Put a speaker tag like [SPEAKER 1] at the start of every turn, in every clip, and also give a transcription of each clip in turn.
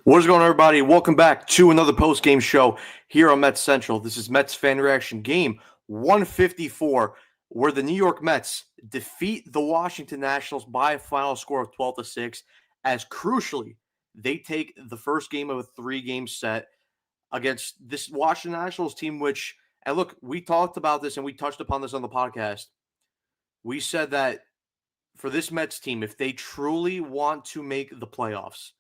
[SPEAKER 1] What is going on, everybody? Welcome back to another post-game show here on Mets Central. This is Mets Fan Reaction Game 154, where the New York Mets defeat the Washington Nationals by a final score of 12-6, as crucially, they take the first game of a three-game set against this Washington Nationals team, which, and look, we talked about this and we touched upon this on the podcast. We said that for this Mets team, if they truly want to make the playoffs,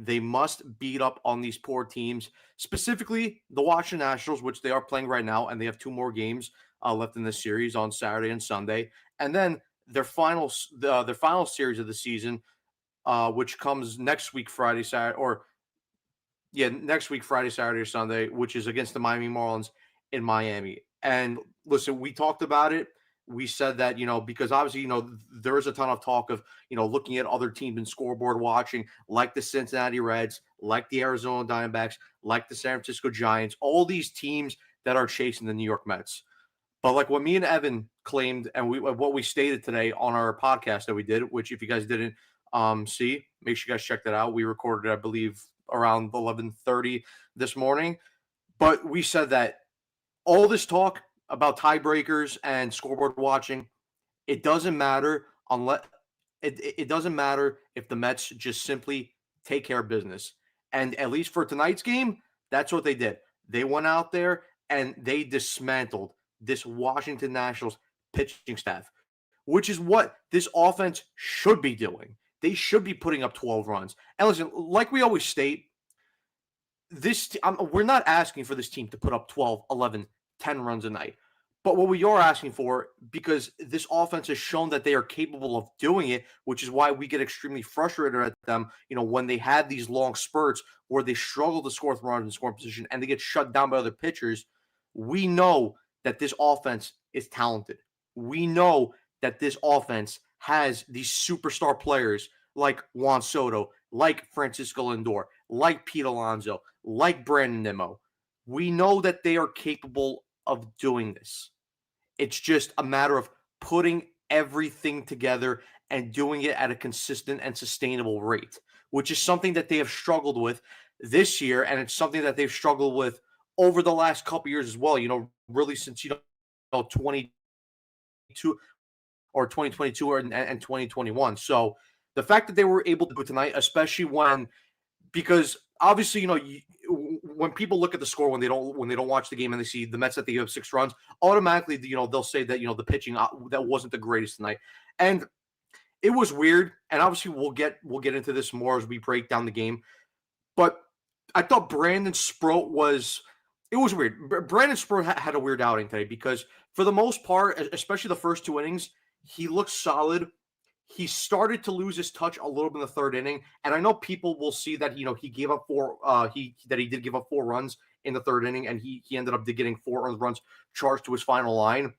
[SPEAKER 1] they must beat up on these poor teams, specifically the Washington Nationals, which they are playing right now, and they have two more games left in this series on Saturday and Sunday, and then their final series of the season, which comes next week, Friday, Saturday, or next week, Friday, Saturday, or Sunday, which is against the Miami Marlins in Miami. And listen, we talked about it. We said that, because obviously, there is a ton of talk of, looking at other teams in scoreboard watching, like the Cincinnati Reds, like the Arizona Diamondbacks, like the San Francisco Giants, all these teams that are chasing the New York Mets. But like what me and Evan claimed, and what we stated today on our podcast that we did, which if you guys didn't see, make sure you guys check that out. We recorded it, I believe, around 11:30 this morning. But we said that all this talk about tiebreakers and scoreboard watching, it doesn't matter unless it doesn't matter if the Mets just simply take care of business. And at least for tonight's game, that's what they did. They went out there and they dismantled this Washington Nationals pitching staff, which is what this offense should be doing. They should be putting up 12 runs. And listen, like we always state, we're not asking for this team to put up 12, 11, 10 runs a night. But what we are asking for, because this offense has shown that they are capable of doing it, which is why we get extremely frustrated at them, when they have these long spurts where they struggle to score with runners in scoring position and they get shut down by other pitchers. We know that this offense is talented. We know that this offense has these superstar players like Juan Soto, like Francisco Lindor, like Pete Alonso, like Brandon Nimmo. We know that they are capable of doing this. It's just a matter of putting everything together and doing it at a consistent and sustainable rate, which is something that they have struggled with this year, and it's something that they've struggled with over the last couple years as well, really since 22 or 2022 and 2021. So the fact that they were able to do it tonight, especially because obviously, when people look at the score when they don't watch the game and they see the Mets that they have 6 runs, automatically, they'll say that the pitching that wasn't the greatest tonight, and it was weird. And obviously, we'll get into this more as we break down the game. But I thought Brandon Sproat was weird. Brandon Sproat had a weird outing today because for the most part, especially the first 2 innings, he looked solid. He started to lose his touch a little bit in the third inning, and I know people will see that he gave up 4. He did give up 4 runs in the third inning, and he ended up getting 4 runs charged to his final line.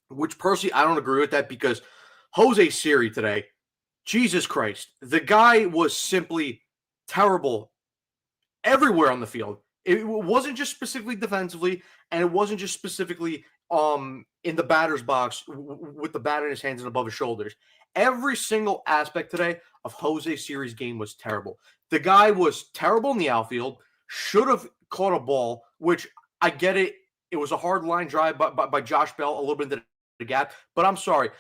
[SPEAKER 1] Which personally, I don't agree with that because Jose Siri today, Jesus Christ, the guy was simply terrible everywhere on the field. It wasn't just specifically defensively, and it wasn't just specifically in the batter's box with the bat in his hands and above his shoulders. Every single aspect today of Jose Siri's game was terrible. The guy was terrible in the outfield, should have caught a ball, which I get it. It was a hard line drive by Josh Bell, a little bit into the gap. But I'm sorry.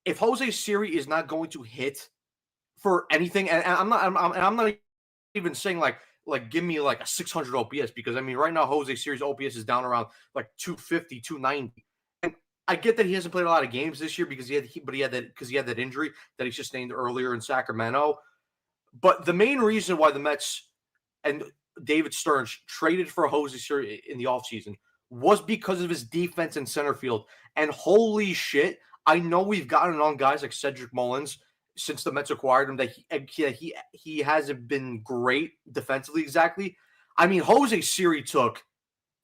[SPEAKER 1] If Jose Siri is not going to hit for anything, and I'm not even saying like give me like a 600 OPS, because I mean right now Jose Siri's OPS is down around like 250, 290. I get that he hasn't played a lot of games this year because he had that injury that he sustained earlier in Sacramento. But the main reason why the Mets and David Stearns traded for Jose Siri in the offseason was because of his defense in center field. And holy shit, I know we've gotten on guys like Cedric Mullins since the Mets acquired him that he hasn't been great defensively exactly. I mean, Jose Siri took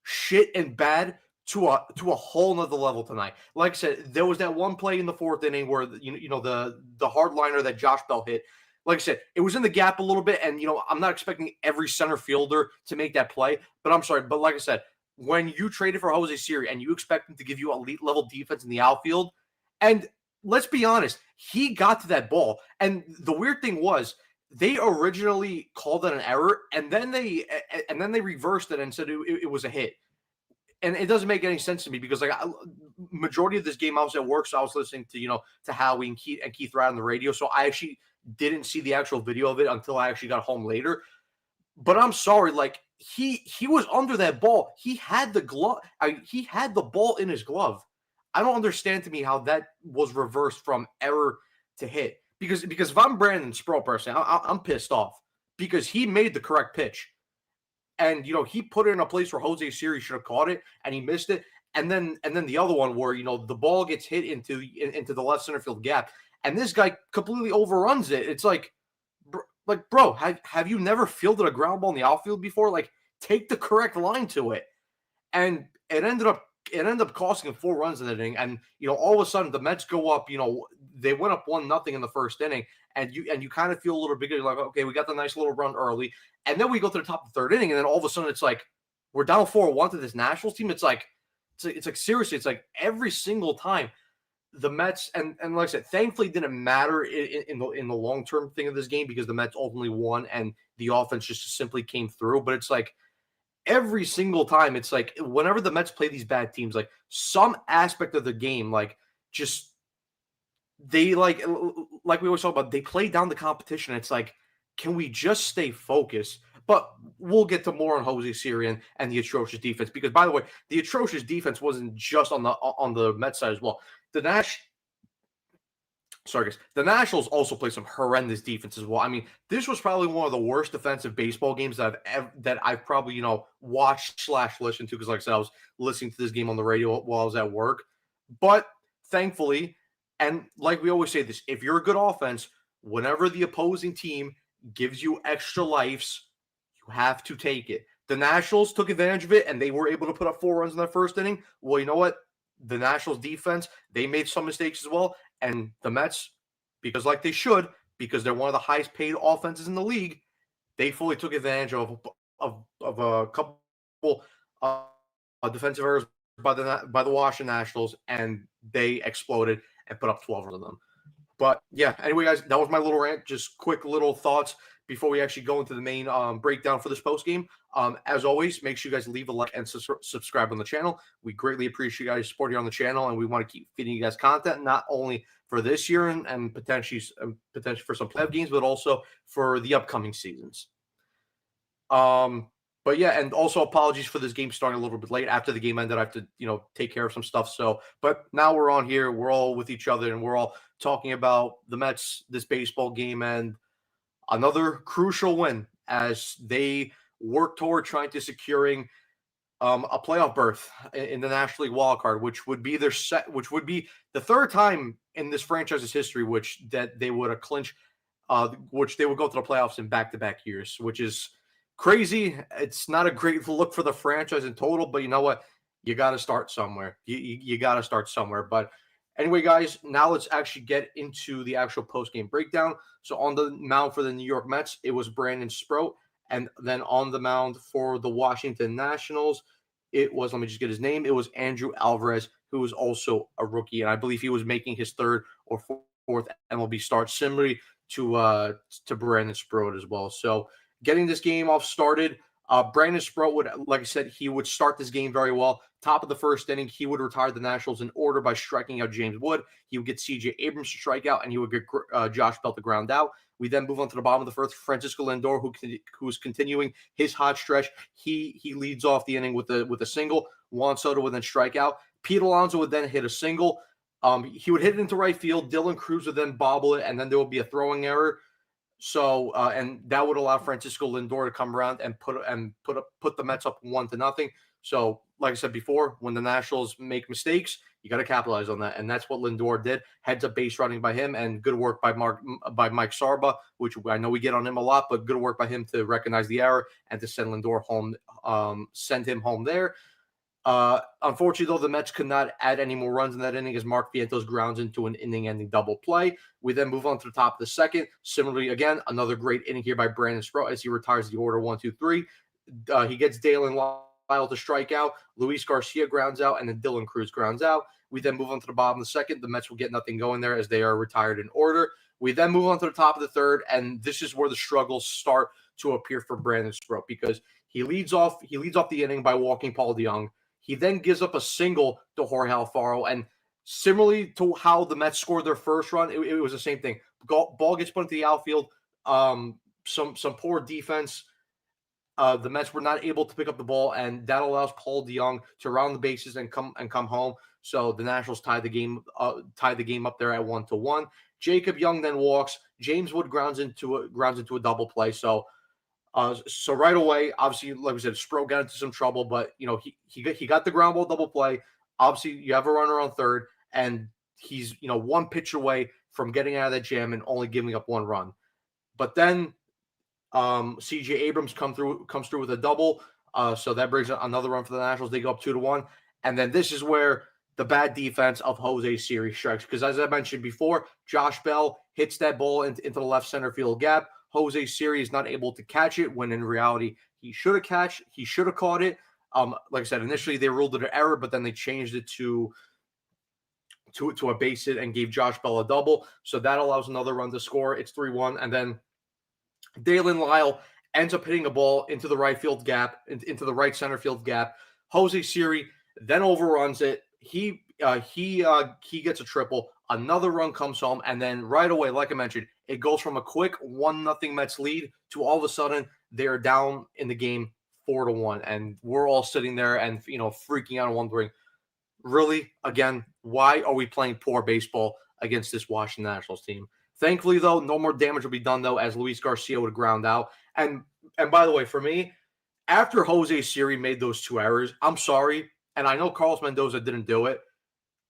[SPEAKER 1] shit and bad to a whole nother level tonight. Like I said, there was that one play in the 4th inning where the hardliner that Josh Bell hit. Like I said, it was in the gap a little bit, and I'm not expecting every center fielder to make that play. But I'm sorry, but like I said, when you traded for Jose Siri and you expect him to give you elite level defense in the outfield, and let's be honest, he got to that ball. And the weird thing was, they originally called it an error, and then they reversed it and said it was a hit. And it doesn't make any sense to me because like majority of this game I was at work, so I was listening to to Howie and Keith Wright on the radio. So I actually didn't see the actual video of it until I actually got home later. But I'm sorry, like he was under that ball. He had the glove. He had the ball in his glove. I don't understand to me how that was reversed from error to hit. Because if I'm Brandon Sproul personally, I'm pissed off because he made the correct pitch. And he put it in a place where Jose Siri should have caught it, and he missed it. And then the other one where the ball gets hit into the left center field gap, and this guy completely overruns it. It's like, bro, have you never fielded a ground ball in the outfield before? Like, take the correct line to it. And it ended up costing him 4 runs in the inning. And all of a sudden the Mets go up. They went up 1-0 in the first inning, and you kind of feel a little bigger. Like, okay, we got the nice little run early, and then we go to the top of the third inning, and then all of a sudden it's like we're down 4-1 to this Nationals team. It's like seriously, it's like every single time the Mets and like I said, thankfully it didn't matter in the long term thing of this game because the Mets ultimately won and the offense just simply came through. But it's like every single time, it's like whenever the Mets play these bad teams, like some aspect of the game, like just they like we always talk about, they play down the competition. It's like, can we just stay focused? But we'll get to more on Jose Siri and the atrocious defense because, by the way, the atrocious defense wasn't just on the Mets side as well. The the Nationals also play some horrendous defense as well. I mean, this was probably one of the worst defensive baseball games that I've probably watched / listened to because, like I said, I was listening to this game on the radio while I was at work. But thankfully, and like we always say this, if you're a good offense, whenever the opposing team gives you extra lives, you have to take it. The Nationals took advantage of it, and they were able to put up 4 runs in that first inning. Well, you know what? The Nationals defense, they made some mistakes as well. And the Mets, because like they should, because they're one of the highest paid offenses in the league, they fully took advantage of a couple defensive errors by the Washington Nationals, and they exploded and put up 12 on them. But yeah, anyway, guys, that was my little rant. Just quick little thoughts before we actually go into the main breakdown for this post game. As always, make sure you guys leave a like and subscribe on the channel. We greatly appreciate you guys supporting on the channel, and we want to keep feeding you guys content, not only for this year and potentially for some playoff games, but also for the upcoming seasons. But yeah, and also apologies for this game starting a little bit late. After the game ended, I have to, take care of some stuff. So, but now we're on here. We're all with each other, and we're all talking about the Mets, this baseball game, and another crucial win as they work toward trying to securing a playoff berth in the National League wildcard, which would be which would be the third time in this franchise's history, that they would have clinched, which they would go to the playoffs in back-to-back years, which is crazy. It's not a great look for the franchise in total, but you know what? You got to start somewhere. You got to start somewhere. But anyway, guys, now let's actually get into the actual post-game breakdown. So on the mound for the New York Mets, it was Brandon Sproat. And then on the mound for the Washington Nationals, it was, let me just get his name, it was Andrew Alvarez, who was also a rookie. And I believe he was making his third or fourth MLB start, similarly to Brandon Sproat as well. So getting this game off started, Brandon Sproat would, like I said, he would start this game very well. Top of the first inning, he would retire the Nationals in order by striking out James Wood. He would get C.J. Abrams to strike out, and he would get Josh Bell to ground out. We then move on to the bottom of the first. Francisco Lindor, who's continuing his hot stretch, he leads off the inning with a single. Juan Soto would then strike out. Pete Alonso would then hit a single. He would hit it into right field. Dylan Cruz would then bobble it, and then there would be a throwing error. So, and that would allow Francisco Lindor to come around and put the Mets up 1-0. So, like I said before, when the Nationals make mistakes, you got to capitalize on that, and that's what Lindor did. Heads up base running by him, and good work by Mike Sarba, which I know we get on him a lot, but good work by him to recognize the error and to send Lindor home, send him home there. Unfortunately, though, the Mets could not add any more runs in that inning as Mark Vientos grounds into an inning-ending double play. We then move on to the top of the second. Similarly, again, another great inning here by Brandon Sproat as he retires the order 1-2-3. He gets Dalen Lyle to strike out. Luis Garcia grounds out, and then Dylan Cruz grounds out. We then move on to the bottom of the second. The Mets will get nothing going there as they are retired in order. We then move on to the top of the third, and this is where the struggles start to appear for Brandon Stroh because he leads off the inning by walking Paul DeJong. He then gives up a single to Jorge Alfaro, and similarly to how the Mets scored their first run, it was the same thing. Ball gets put into the outfield. Some poor defense. The Mets were not able to pick up the ball, and that allows Paul DeJong to round the bases and come home. So the Nationals tied the game up there at 1-1. Jacob Young then walks. James Wood grounds into a double play. So right away, obviously, like we said, Sproat got into some trouble, but he got the ground ball double play. Obviously, you have a runner on third, and he's one pitch away from getting out of that jam and only giving up one run. But then CJ Abrams comes through with a double. So that brings another run for the Nationals. They go up 2-1. And then this is where the bad defense of Jose Siri strikes. Because as I mentioned before, Josh Bell hits that ball into the left center field gap. Jose Siri is not able to catch it when in reality he should have caught it. Like I said, initially they ruled it an error, but then they changed it to a base hit and gave Josh Bell a double. So that allows another run to score. It's 3-1. And then Dalen Lyle ends up hitting a ball into the right field gap, into the right center field gap. Jose Siri then overruns it. He gets a triple. Another run comes home, and then right away, like I mentioned, it goes from a quick 1-0 Mets lead to all of a sudden they're down in the game 4-1, and we're all sitting there and freaking out and wondering, really, again, why are we playing poor baseball against this Washington Nationals team? Thankfully, though, no more damage will be done, though, as Luis Garcia would ground out. And by the way, for me, after Jose Siri made those two errors, I'm sorry, and I know Carlos Mendoza didn't do it,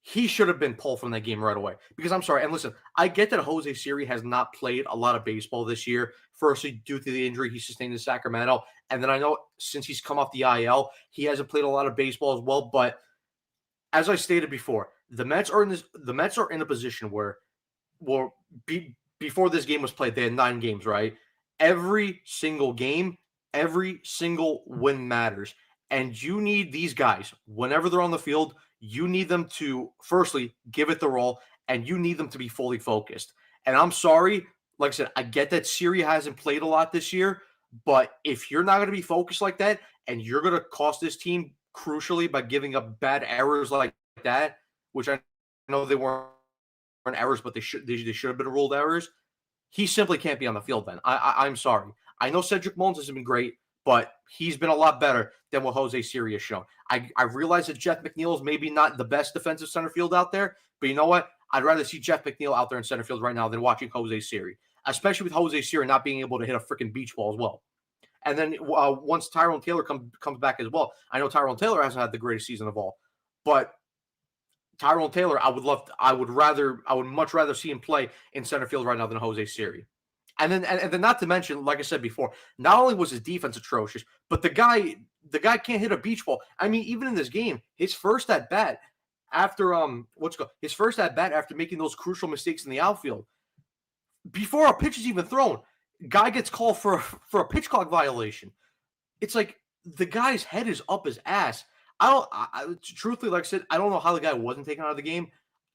[SPEAKER 1] he should have been pulled from that game right away. Because I'm sorry, and listen, I get that Jose Siri has not played a lot of baseball this year, firstly due to the injury he sustained in Sacramento, and then I know since he's come off the IL, he hasn't played a lot of baseball as well. But as I stated before, the Mets are in a position where, before this game was played, they had 9 games, right? Every single game, every single win matters. And you need these guys, whenever they're on the field, you need them to, firstly, give it the roll, and you need them to be fully focused. And I'm sorry, like I said, I get that Siri hasn't played a lot this year, but if you're not going to be focused like that, and you're going to cost this team crucially by giving up bad errors like that, which I know they weren't errors, but they should have been ruled errors, he simply can't be on the field then. I'm sorry. I know Cedric Mullins has been great, but he's been a lot better than what Jose Siri has shown. I realize that Jeff McNeil is maybe not the best defensive center field out there, but you know what? I'd rather see Jeff McNeil out there in center field right now than watching Jose Siri, especially with Jose Siri not being able to hit a freaking beach ball as well. And then once Tyrone Taylor comes back as well, I know Tyrone Taylor hasn't had the greatest season of all, but Tyrone Taylor, I would much rather see him play in center field right now than Jose Siri. And then not to mention, like I said before, not only was his defense atrocious, but the guy can't hit a beach ball. I mean, even in this game, his first at bat after making those crucial mistakes in the outfield, before a pitch is even thrown, guy gets called for a pitch clock violation. It's like the guy's head is up his ass. Truthfully, like I said, I don't know how the guy wasn't taken out of the game.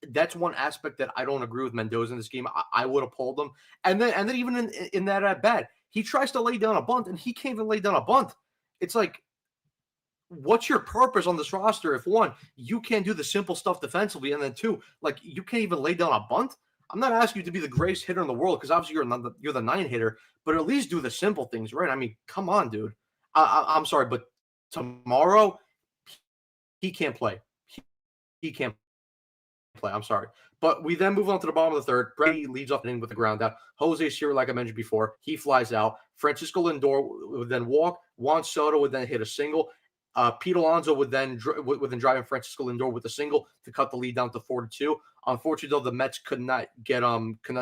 [SPEAKER 1] That's one aspect that I don't agree with Mendoza in this game. I would have pulled him. And then even in that at bat, he tries to lay down a bunt, and he can't even lay down a bunt. It's like, what's your purpose on this roster if, one, you can't do the simple stuff defensively, and then two, like, you can't even lay down a bunt? I'm not asking you to be the greatest hitter in the world, because obviously you're the 9 hitter, but at least do the simple things, right? I mean, come on, dude. I'm sorry, but tomorrow he can't play. He can't play. I'm sorry. But we then move on to the bottom of the third. Brady leads off the inning with the ground out. Jose Siri, like I mentioned before, he flies out. Francisco Lindor would then walk. Juan Soto would then hit a single. Pete Alonso would then drive in Francisco Lindor with a single to cut the lead down to 4-2. Unfortunately, though, the Mets could not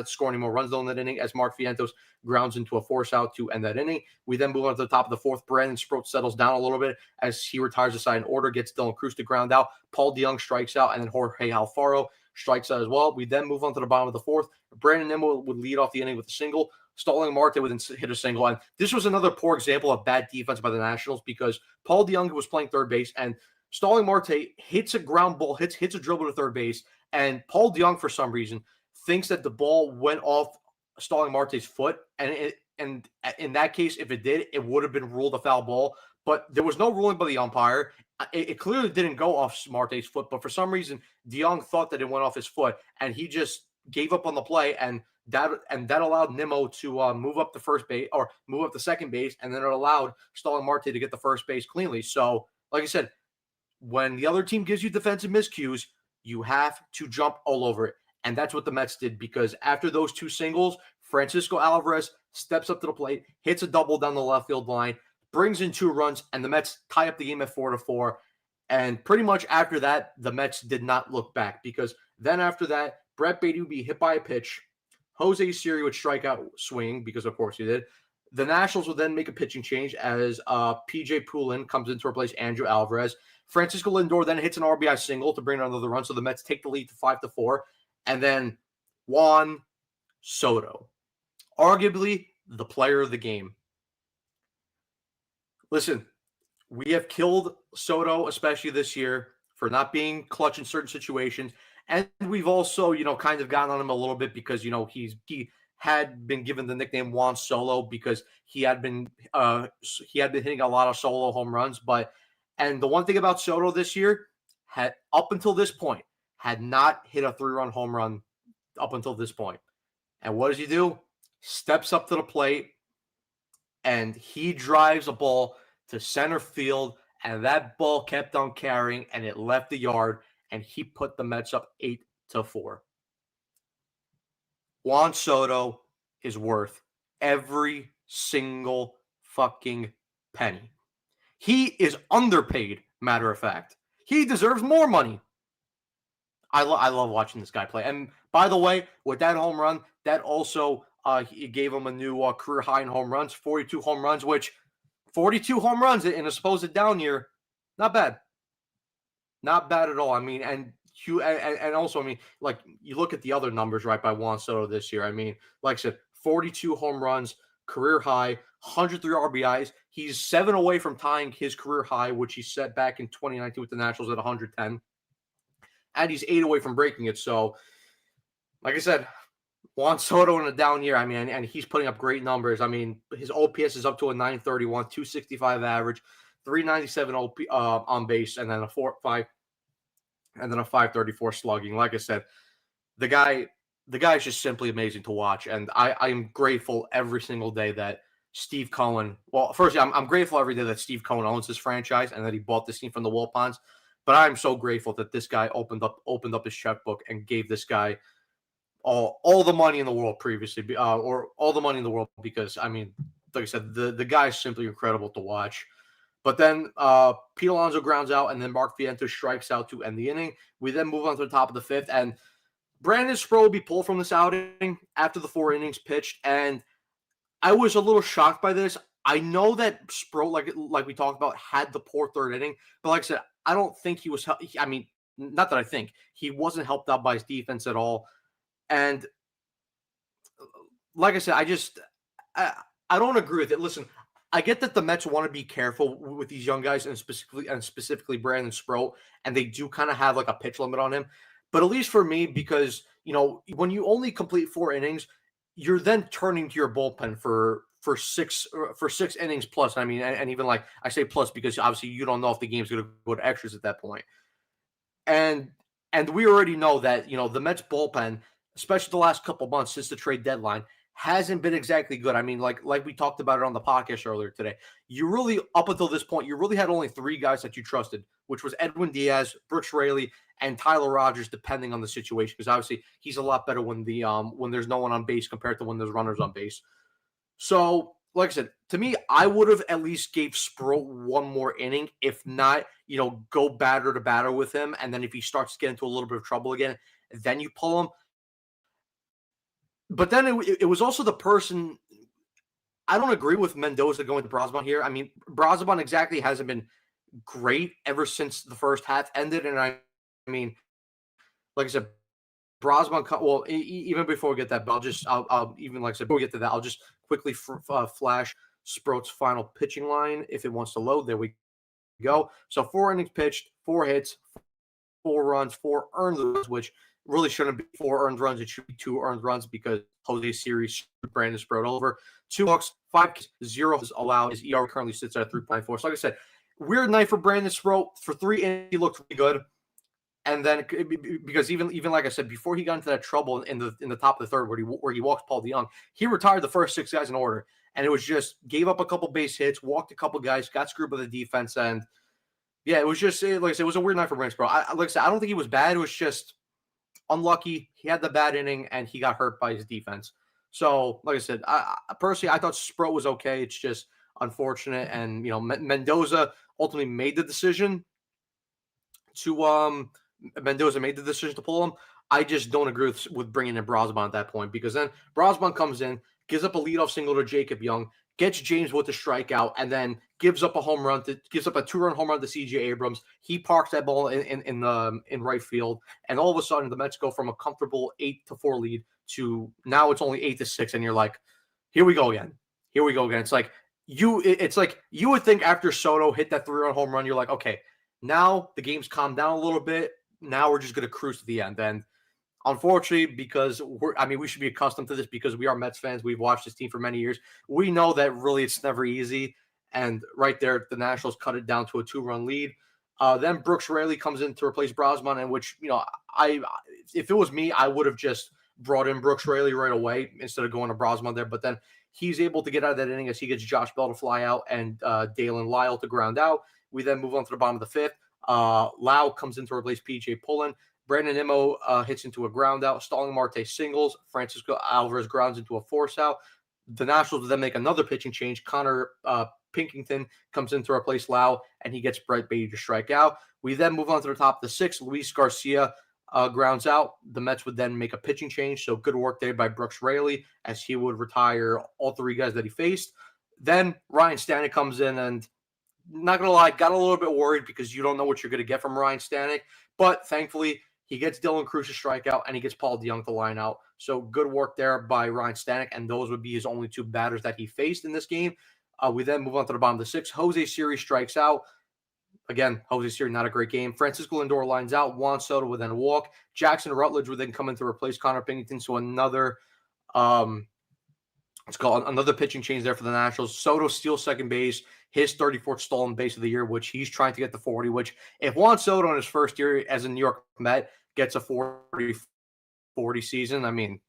[SPEAKER 1] score any more runs in that inning as Mark Vientos grounds into a force out to end that inning. We then move on to the top of the fourth. Brandon Sproat settles down a little bit as he retires the side in order, gets Dylan Cruz to ground out. Paul DeJong strikes out, and then Jorge Alfaro strikes out as well. We then move on to the bottom of the fourth. Brandon Nimmo would lead off the inning with a single. Starling Marte would hit a single. And this was another poor example of bad defense by the Nationals because Paul DeJong was playing third base, and Starling Marte hits a ground ball, hits a dribble to third base, and Paul DeJong, for some reason, thinks that the ball went off Starling Marte's foot, and in that case, if it did, it would have been ruled a foul ball. But there was no ruling by the umpire. It clearly didn't go off Marte's foot, but for some reason, DeYoung thought that it went off his foot, and he just gave up on the play, and that allowed Nimmo to move up the first base or move up the second base, and then it allowed Starling Marte to get the first base cleanly. So, like I said, when the other team gives you defensive miscues, you have to jump all over it. And that's what the Mets did, because after those two singles, Francisco Alvarez steps up to the plate, hits a double down the left field line, brings in 2 runs, and the Mets tie up the game at 4-4. And pretty much after that, the Mets did not look back, because then after that, Brett Baty would be hit by a pitch. Jose Siri would strike out swinging, because of course he did. The Nationals would then make a pitching change as PJ Poulin comes in to replace Andrew Alvarez. Francisco Lindor then hits an RBI single to bring in another run, so the Mets take the lead to 5-4. And then Juan Soto, arguably the player of the game. Listen, we have killed Soto, especially this year, for not being clutch in certain situations. And we've also, kind of gotten on him a little bit because, he had been given the nickname Juan Solo because he had been hitting a lot of solo home runs. And the one thing about Soto this year, had up until this point, had not hit a 3-run home run up until this point. And what does he do? Steps up to the plate, and he drives a ball to center field, and that ball kept on carrying, and it left the yard, and he put the Mets up 8-4. Juan Soto is worth every single fucking penny. He is underpaid, matter of fact. He deserves more money. I love watching this guy play. And by the way, with that home run, that also he gave him a new career high in home runs, 42 home runs, which 42 home runs in a supposed down year, not bad. Not bad at all. I mean, and also, I mean, like, you look at the other numbers, right, by Juan Soto this year. I mean, like I said, 42 home runs, career high, 103 RBIs. He's 7 away from tying his career high, which he set back in 2019 with the Nationals at 110. And he's 8 away from breaking it. So, like I said, Juan Soto in a down year, I mean, and he's putting up great numbers. I mean, his OPS is up to a 931, 265 average, 397 on base, and then a 534 slugging. Like I said, the guy is just simply amazing to watch, and I am grateful every single day that Steve Cohen. Well, firstly, I'm grateful every day that Steve Cohen owns this franchise and that he bought this team from the Wilpons. But I'm so grateful that this guy opened up his checkbook and gave this guy all the money in the world previously, or all the money in the world, because, I mean, like I said, the guy is simply incredible to watch. But then Pete Alonso grounds out, and then Mark Vientos strikes out to end the inning. We then move on to the top of the 5th, and Brandon Sproul will be pulled from this outing after the 4 innings pitched, and I was a little shocked by this. I know that Sproul, like we talked about, had the poor 3rd inning, but like I said, I don't think he was. I mean, not that I think he wasn't helped out by his defense at all. And like I said, I don't agree with it. Listen, I get that the Mets want to be careful with these young guys, and specifically Brandon Sproul, and they do kind of have like a pitch limit on him. But at least for me, because when you only complete 4 innings, you're then turning to your bullpen for 6 innings plus. I mean, and even, like, I say plus because obviously you don't know if the game's going to go to extras at that point. And we already know that the Mets bullpen, especially the last couple months since the trade deadline, hasn't been exactly good. I mean, like we talked about it on the podcast earlier today. You really, up until this point, you really had only 3 guys that you trusted, which was Edwin Diaz, Brooks Raley, and Tyler Rogers, depending on the situation, because obviously he's a lot better when there's no one on base compared to when there's runners on base. So, like I said, to me, I would have at least gave Sproul 1 more inning, if not, go batter to batter with him, and then if he starts to get into a little bit of trouble again, then you pull him. But then it was also the person. I don't agree with Mendoza going to Brosman here. I mean, Brosman exactly hasn't been great ever since the first half ended. And I mean, like I said, Brosman, well, even before we get that, but I'll even, like I said, before we get to that, I'll just quickly flash Sprout's final pitching line if it wants to load. There we go. So 4 innings pitched, 4 hits, 4 runs, 4 earned runs, which really shouldn't be 4 earned runs. It should be 2 earned runs, because Jose Series, Brandon Sproat over. 2 walks, 5 Ks, 0 is allowed. His ERA currently sits at 3.4. So like I said, weird night for Brandon Sproat. For 3 innings, he looked really good. And then because even like I said, before he got into that trouble in the top of the third where he walks Paul DeJong, he retired the first 6 guys in order. And it was just gave up a couple base hits, walked a couple guys, got screwed by the defense. And yeah, it was just like I said, it was a weird night for Brandon Sproat. Like I said, I don't think he was bad. It was just unlucky. He had the bad inning and he got hurt by his defense. So, like I said, I personally I thought Sproat was okay. It's just unfortunate, and Mendoza ultimately made the decision to pull him. I just don't agree with bringing in Brosman at that point, because then Brosman comes in, gives up a leadoff single to Jacob Young, gets James Wood to strike out, and then gives up a 2-run home run to C.J. Abrams. He parks that ball in right field, and all of a sudden the Mets go from a comfortable 8-4 lead to now it's only 8-6, and you're like, here we go again. It's like you would think after Soto hit that 3-run home run, you're like, okay, now the game's calmed down a little bit. Now we're just going to cruise to the end. And unfortunately, because we should be accustomed to this because we are Mets fans. We've watched this team for many years. We know that really it's never easy. And right there, the Nationals cut it down to a 2-run lead. Then Brooks Raley comes in to replace Brosman, in which, if it was me, I would have just brought in Brooks Raley right away instead of going to Brosman there. But then he's able to get out of that inning as he gets Josh Bell to fly out and Dalen Lyle to ground out. We then move on to the bottom of the 5th. Lau comes in to replace P.J. Pullen. Brandon Nimmo hits into a ground out. Stalling Marte singles. Francisco Alvarez grounds into a force out. The Nationals then make another pitching change. Connor Pinkington comes in to replace Lau, and he gets Brett Beatty to strike out. We then move on to the top of the 6th. Luis Garcia grounds out. The Mets would then make a pitching change. So good work there by Brooks Raley, as he would retire all 3 guys that he faced. Then Ryan Stanek comes in, and not going to lie, got a little bit worried because you don't know what you're going to get from Ryan Stanek. But thankfully, he gets Dylan Cruz to strike out, and he gets Paul DeJong to line out. So good work there by Ryan Stanek, and those would be his only 2 batters that he faced in this game. We then move on to the bottom of the 6th. Jose Series strikes out. Again, Jose Series, not a great game. Francisco Lindor lines out. Juan Soto would then walk. Jackson Rutledge would then come in to replace Connor Pinkington. So another another pitching change there for the Nationals. Soto steals second base, his 34th stolen base of the year, which he's trying to get to 40, which if Juan Soto in his first year as a New York Met gets a 40 season, I mean,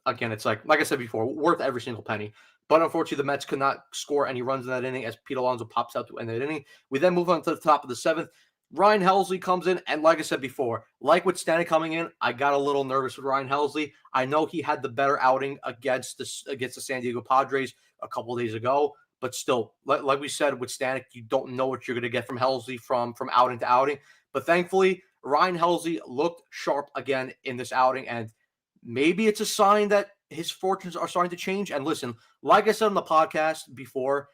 [SPEAKER 1] again, it's like I said before, worth every single penny. But unfortunately, the Mets could not score any runs in that inning as Pete Alonso pops out to end that inning. We then move on to the top of the 7th. Ryan Helsley comes in, and like I said before, like with Stanek coming in, I got a little nervous with Ryan Helsley. I know he had the better outing against the San Diego Padres a couple of days ago, but still, like we said with Stanek, you don't know what you're going to get from Helsley from outing to outing. But thankfully, Ryan Helsley looked sharp again in this outing, and maybe it's a sign that his fortunes are starting to change. And listen, like I said on the podcast before,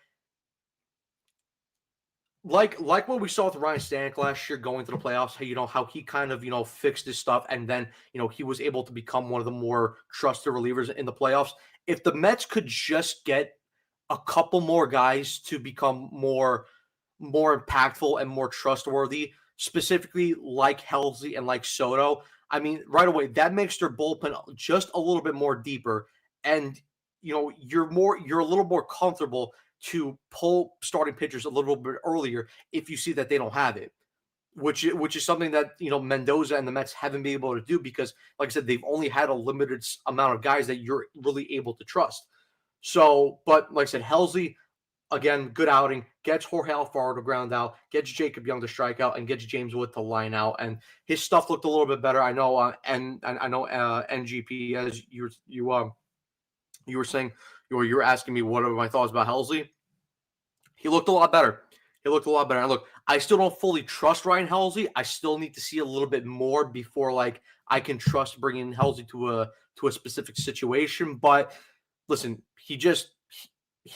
[SPEAKER 1] like what we saw with Ryan Stanek last year going to the playoffs, how he kind of, fixed his stuff, and then, he was able to become one of the more trusted relievers in the playoffs. If the Mets could just get a couple more guys to become more impactful and more trustworthy, specifically like Helsley and like Soto, I mean, right away, that makes their bullpen just a little bit more deeper. And, you're a little more comfortable to pull starting pitchers a little bit earlier if you see that they don't have it, which is something that, Mendoza and the Mets haven't been able to do because, like I said, they've only had a limited amount of guys that you're really able to trust. So, but like I said, Helsley, again, good outing, gets Jorge Alfaro to ground out, gets Jacob Young to strike out, and gets James Wood to line out. And his stuff looked a little bit better. I know, and I know NGP, as you were saying, you were asking me what are my thoughts about Helsley. He looked a lot better. And look, I still don't fully trust Ryan Helsley. I still need to see a little bit more before I can trust bringing Helsley to a specific situation. But listen, he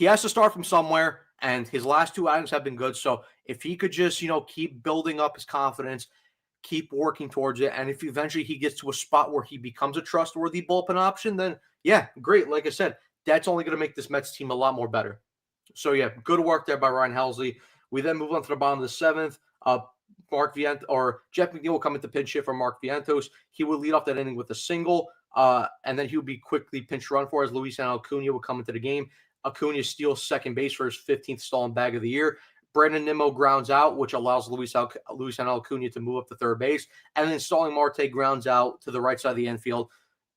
[SPEAKER 1] has to start from somewhere, and his last 2 outings have been good. So if he could just, keep building up his confidence, keep working towards it, and if eventually he gets to a spot where he becomes a trustworthy bullpen option, then yeah, great. Like I said, that's only going to make this Mets team a lot more better. So yeah, good work there by Ryan Helsley. We then move on to the bottom of the 7th. Jeff McNeil will come into pinch hit for Mark Vientos. He will lead off that inning with a single. And then he would be quickly pinch run for as Luis Acuna would come into the game. Acuna steals second base for his 15th stolen bag of the year. Brandon Nimmo grounds out, which allows Luis Acuna to move up to third base. And then Starling Marte grounds out to the right side of the infield,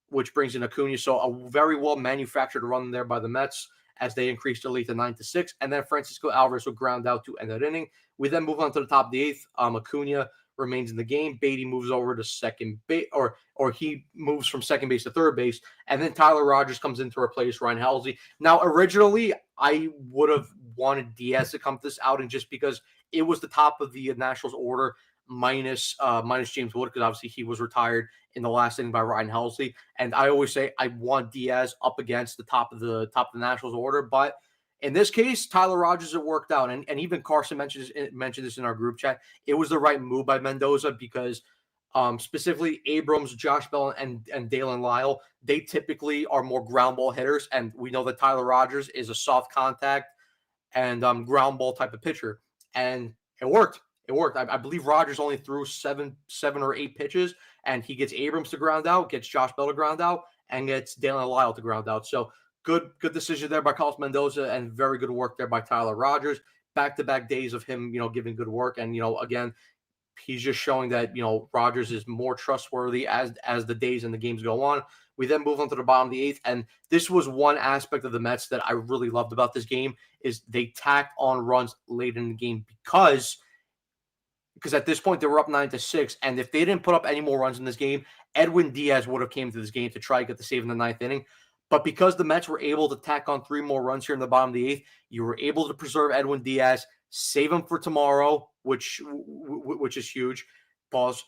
[SPEAKER 1] which brings in Acuna. So a very well manufactured run there by the Mets as they increased their lead to 9-6. And then Francisco Alvarez would ground out to end that inning. We then move on to the top of the eighth. Acuna remains in the game. Beatty moves over to second base, or he moves from second base to third base, and then Tyler Rogers comes in to replace Ryan Helsley. Now, originally, I would have wanted Diaz to come this outing just because it was the top of the Nationals order minus James Wood, because obviously he was retired in the last inning by Ryan Helsley. And I always say I want Diaz up against the top of the Nationals order, but in this case, Tyler Rogers, it worked out. And even Carson mentioned this in our group chat. It was the right move by Mendoza because specifically Abrams, Josh Bell, and Dalen Lyle, they typically are more ground ball hitters. And we know that Tyler Rogers is a soft contact and ground ball type of pitcher. And it worked. It worked. I believe Rogers only threw seven or eight pitches, and he gets Abrams to ground out, gets Josh Bell to ground out, and gets Dalen Lyle to ground out. So good decision there by Carlos Mendoza, and very good work there by Tyler Rogers. Back-to-back days of him, giving good work. And, again, he's just showing that, Rogers is more trustworthy as the days and the games go on. We then move on to the bottom of the eighth. And this was one aspect of the Mets that I really loved about this game is they tacked on runs late in the game because at this point they were up 9-6. And if they didn't put up any more runs in this game, Edwin Diaz would have came to this game to try to get the save in the ninth inning. But because the Mets were able to tack on 3 more runs here in the bottom of the eighth, you were able to preserve Edwin Diaz, save him for tomorrow, which is huge. Pause.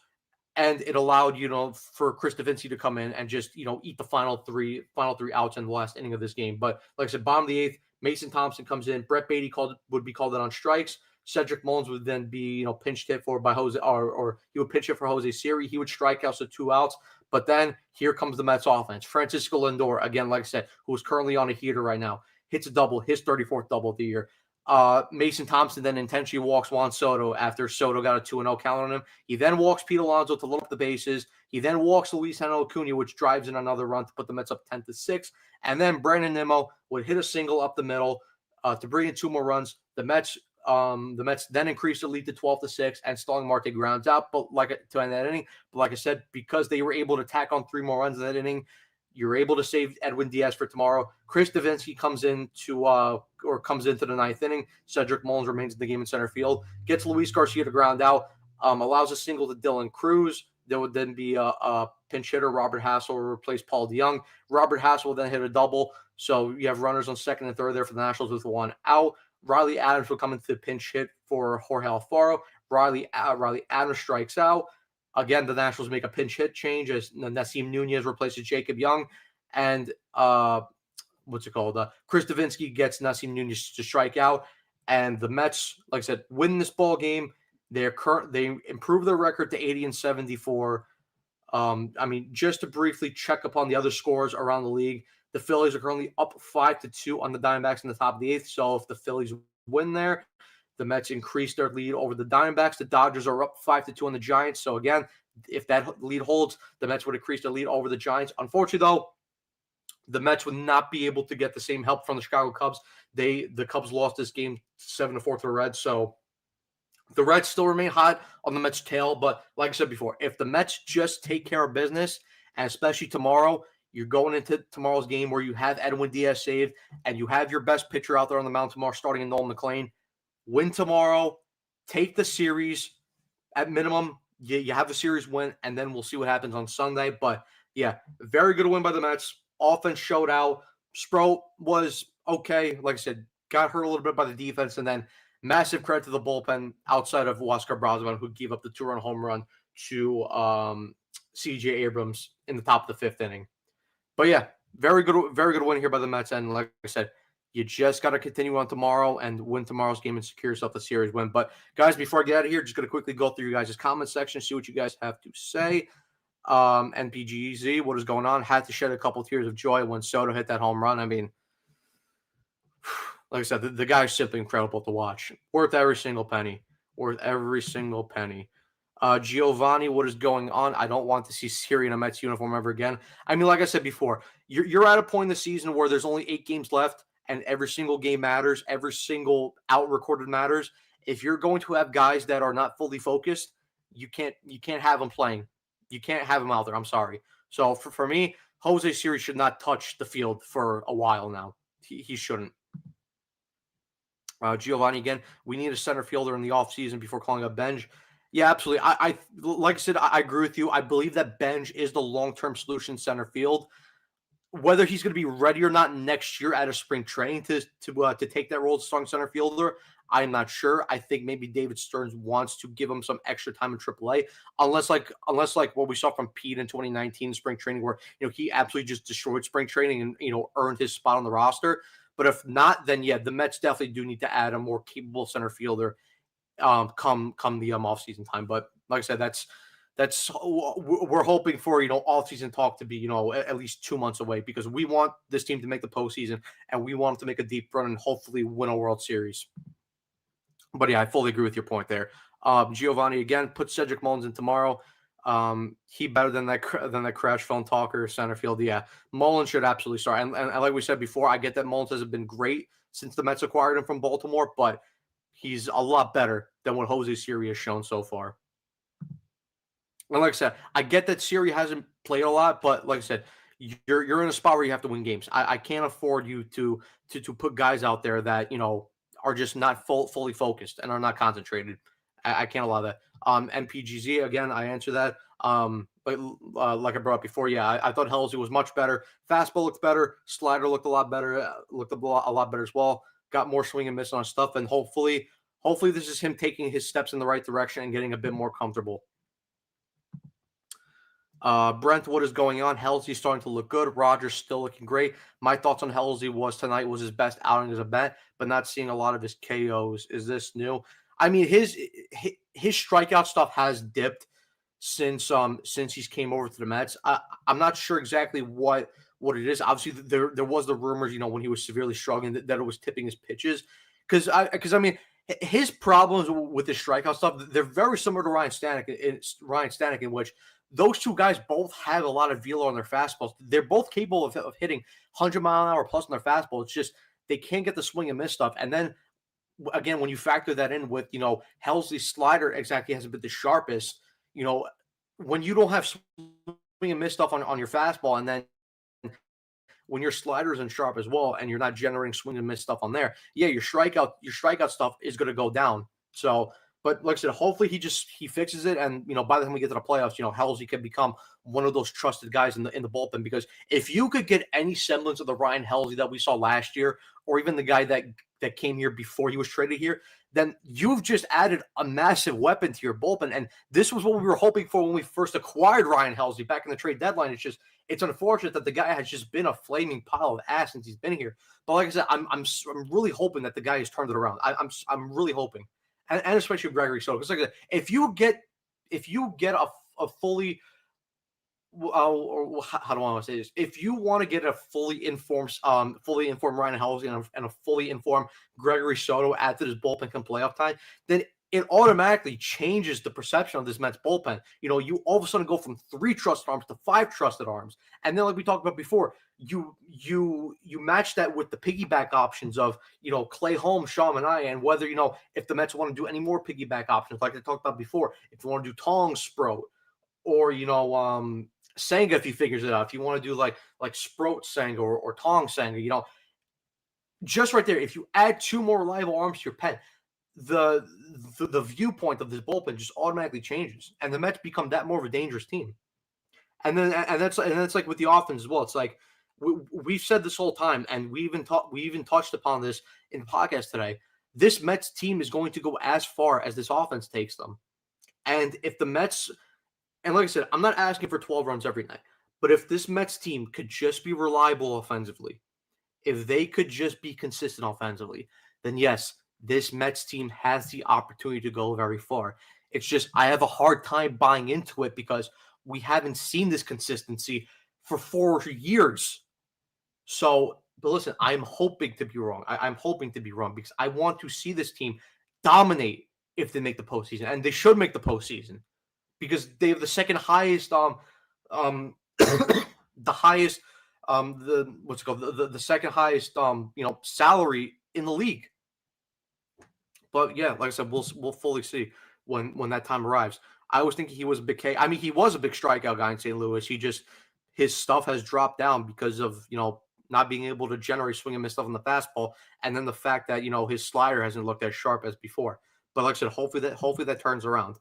[SPEAKER 1] And it allowed, for Chris Davinsky to come in and just, eat the final three outs in the last inning of this game. But like I said, bottom of the eighth, Mason Thompson comes in. Brett Beatty would be called in on strikes. Cedric Mullins would then be, pinch hit for by Jose, or he would pinch hit for Jose Siri. He would strike out, so 2 outs. But then here comes the Mets offense. Francisco Lindor, again, like I said, who is currently on a heater right now, hits a double, his 34th double of the year. Mason Thompson then intentionally walks Juan Soto after Soto got a 2-0 count on him. He then walks Pete Alonso to load up the bases. He then walks Luis Acuna, which drives in another run to put the Mets up 10-6. And then Brandon Nimmo would hit a single up the middle to bring in 2 more runs. The Mets then increased the lead to 12-6, and Starling Marte grounds out, to end that inning. But like I said, because they were able to tack on 3 more runs in that inning, you're able to save Edwin Diaz for tomorrow. Chris Davinsky comes into the ninth inning. Cedric Mullins remains in the game in center field. Gets Luis Garcia to ground out. Allows a single to Dylan Cruz. There would then be a pinch hitter. Robert Hassel will replace Paul DeYoung. Robert Hassel will then hit a double. So you have runners on second and third there for the Nationals with 1 out. Riley Adams will come into the pinch hit for Jorge Alfaro. Riley Adams strikes out. Again, the Nationals make a pinch hit change as Nasim Nunez replaces Jacob Young. And Chris Davinsky gets Nasim Nunez to strike out. And the Mets, like I said, win this ball game. They improve their record to 80-74. Just to briefly check upon the other scores around the league, the Phillies are currently up 5-2 on the Diamondbacks in the top of the eighth. So if the Phillies win there, the Mets increase their lead over the Diamondbacks. The Dodgers are up 5-2 on the Giants. So again, if that lead holds, the Mets would increase their lead over the Giants. Unfortunately, though, the Mets would not be able to get the same help from the Chicago Cubs. The Cubs lost this game 7-4 to the Reds. So the Reds still remain hot on the Mets' tail. But like I said before, if the Mets just take care of business, and especially tomorrow, you're going into tomorrow's game where you have Edwin Diaz saved and you have your best pitcher out there on the mound tomorrow, starting in Nolan McLean. Win tomorrow, take the series. At minimum, you have the series win, and then we'll see what happens on Sunday. But, yeah, very good win by the Mets. Offense showed out. Sproat was okay. Like I said, got hurt a little bit by the defense, and then massive credit to the bullpen outside of Huascar Brazovan, who gave up the 2-run home run to C.J. Abrams in the top of the 5th inning. But, yeah, very good win here by the Mets. And like I said, you just got to continue on tomorrow and win tomorrow's game and secure yourself the series win. But, guys, before I get out of here, just going to quickly go through you guys' comment section, see what you guys have to say. NPGZ, what is going on? Had to shed a couple tears of joy when Soto hit that home run. I mean, like I said, the guy's simply incredible to watch. Worth every single penny. Giovanni, what is going on? I don't want to see Siri in a Mets uniform ever again. I mean, like I said before, you're at a point in the season where there's only 8 games left, and every single game matters. Every single out recorded matters. If you're going to have guys that are not fully focused, you can't have them playing. You can't have them out there. I'm sorry. So for me, Jose Siri should not touch the field for a while now. He shouldn't. Giovanni again. We need a center fielder in the offseason before calling up Benj. Yeah, absolutely. I like I said, I agree with you. I believe that Benj is the long-term solution center field. Whether he's going to be ready or not next year out of spring training to take that role as strong center fielder, I'm not sure. I think maybe David Stearns wants to give him some extra time in AAA, unless like what we saw from Pete in 2019 spring training, where he absolutely just destroyed spring training and earned his spot on the roster. But if not, then yeah, the Mets definitely do need to add a more capable center fielder come the offseason time. But like I said, that's we're hoping for offseason talk to be at least 2 months away, because we want this team to make the postseason and we want them to make a deep run and hopefully win a World Series. But yeah, I fully agree with your point there. Giovanni again, put Cedric Mullins in tomorrow. He better than that crash phone talker center field. Yeah, Mullins should absolutely start. And like we said before, I get that Mullins hasn't been great since the Mets acquired him from Baltimore, but he's a lot better than what Jose Siri has shown so far. And like I said, I get that Siri hasn't played a lot, but like I said, you're in a spot where you have to win games. I can't afford you to put guys out there that are just not fully focused and are not concentrated. I can't allow that. MPGZ again, I answer that. But like I brought up before, yeah, I thought Halsey was much better. Fastball looked better. Slider looked a lot better. Looked a lot better as well. Got more swing and miss on stuff, and hopefully this is him taking his steps in the right direction and getting a bit more comfortable. Brent, what is going on? Halsey's starting to look good. Rogers still looking great. My thoughts on Halsey was tonight was his best outing as a Met, but not seeing a lot of his KOs. Is this new? I mean, his strikeout stuff has dipped since he's came over to the Mets. I'm not sure exactly what it is. Obviously, there was the rumors, when he was severely struggling that it was tipping his pitches, because I mean his problems with his strikeout stuff, they're very similar to Ryan Stanek, in which those two guys both have a lot of velo on their fastballs. They're both capable of hitting 100-mile-an-hour plus on their fastball. It's just they can't get the swing and miss stuff. And then again, when you factor that in with Helsley's slider exactly hasn't been the sharpest. When you don't have swing and miss stuff on your fastball, and then when your slider isn't sharp as well, and you're not generating swing and miss stuff on there, yeah, your strikeout stuff is going to go down. So, but like I said, hopefully he fixes it, and by the time we get to the playoffs, Halsey can become one of those trusted guys in the bullpen. Because if you could get any semblance of the Ryan Helsley that we saw last year, or even the guy that came here before he was traded here, then you've just added a massive weapon to your bullpen. And this was what we were hoping for when we first acquired Ryan Helsley back in the trade deadline. It's unfortunate that the guy has just been a flaming pile of ass since he's been here. But like I said, I'm really hoping that the guy has turned it around. I'm really hoping, and especially Gregory Soto, because like I said, if you get a fully or how do I want to say this? If you want to get a fully informed Ryan Helsley and a fully informed Gregory Soto after this bullpen come playoff time, then it automatically changes the perception of this Mets bullpen. You all of a sudden go from 3 trusted arms to 5 trusted arms, and then like we talked about before, you match that with the piggyback options of Clay Holmes, Shaw Manaea, and whether if the Mets want to do any more piggyback options like I talked about before, if you want to do Tong Sproat, or Senga, if he figures it out, if you want to do like Sproat Senga or Tong Senga, just right there, if you add 2 more reliable arms to your pen, the viewpoint of this bullpen just automatically changes, and the Mets become that more of a dangerous team. And that's like with the offense as well. It's like we've said this whole time, and we even touched upon this in the podcast today. This Mets team is going to go as far as this offense takes them, and if the Mets. And like I said, I'm not asking for 12 runs every night, but if this Mets team could just be reliable offensively, if they could just be consistent offensively, then yes, this Mets team has the opportunity to go very far. It's just I have a hard time buying into it because we haven't seen this consistency for 4 years. So, but listen, I'm hoping to be wrong. I'm hoping to be wrong because I want to see this team dominate if they make the postseason, and they should make the postseason. because they have the second highest the highest the what's it called the second highest salary in the league. But yeah, like I said, we'll fully see when that time arrives. I was thinking he was a big K. I mean, he was a big strikeout guy in St. Louis. His stuff has dropped down because of not being able to generate swing and miss stuff on the fastball, and then the fact that his slider hasn't looked as sharp as before. But like I said, hopefully that turns around.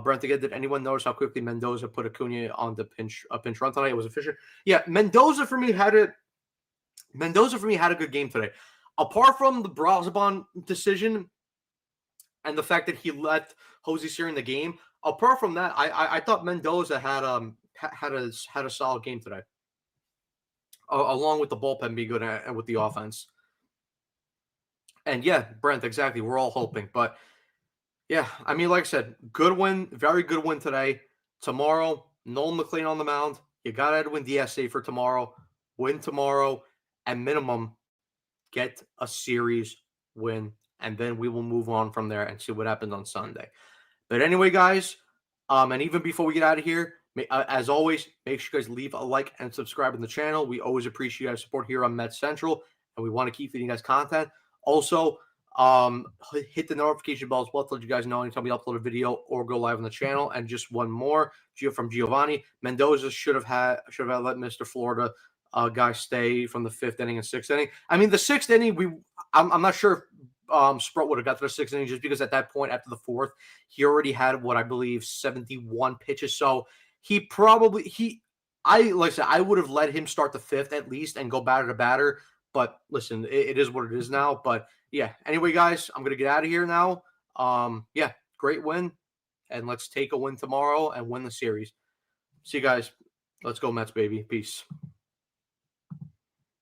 [SPEAKER 1] Brent, again, did anyone notice how quickly Mendoza put Acuna on the pinch run tonight? It was efficient. Yeah, Mendoza for me had a good game today. Apart from the Brosabon decision and the fact that he let Jose Siri in the game, apart from that, I thought Mendoza had a solid game today, along with the bullpen being good and with the offense. And yeah, Brent, exactly. We're all hoping, but yeah, I mean, like I said, good win, very good win today. Tomorrow, Nolan McLean on the mound. You got Edwin DSA for tomorrow. Win tomorrow, and minimum get a series win, and then we will move on from there and see what happens on Sunday. But anyway, guys, and even before we get out of here, as always, make sure you guys leave a like and subscribe to the channel. We always appreciate your support here on Mets Central, and we want to keep feeding you guys content. Also, hit the notification bell as well to let you guys know anytime we upload a video or go live on the channel. And just one more from Giovanni: Mendoza should have let Mr. Florida guy stay from the 5th inning and 6th inning. I mean, the 6th inning, I'm not sure if Sprout would have got to the 6th inning, just because at that point, after the 4th, he already had what I believe 71 pitches. So like I said, I would have let him start the 5th at least and go batter to batter. But listen, it is what it is now. But yeah, anyway, guys, I'm gonna get out of here now. Yeah, great win, and let's take a win tomorrow and win the series. See you guys. Let's go Mets, baby. Peace.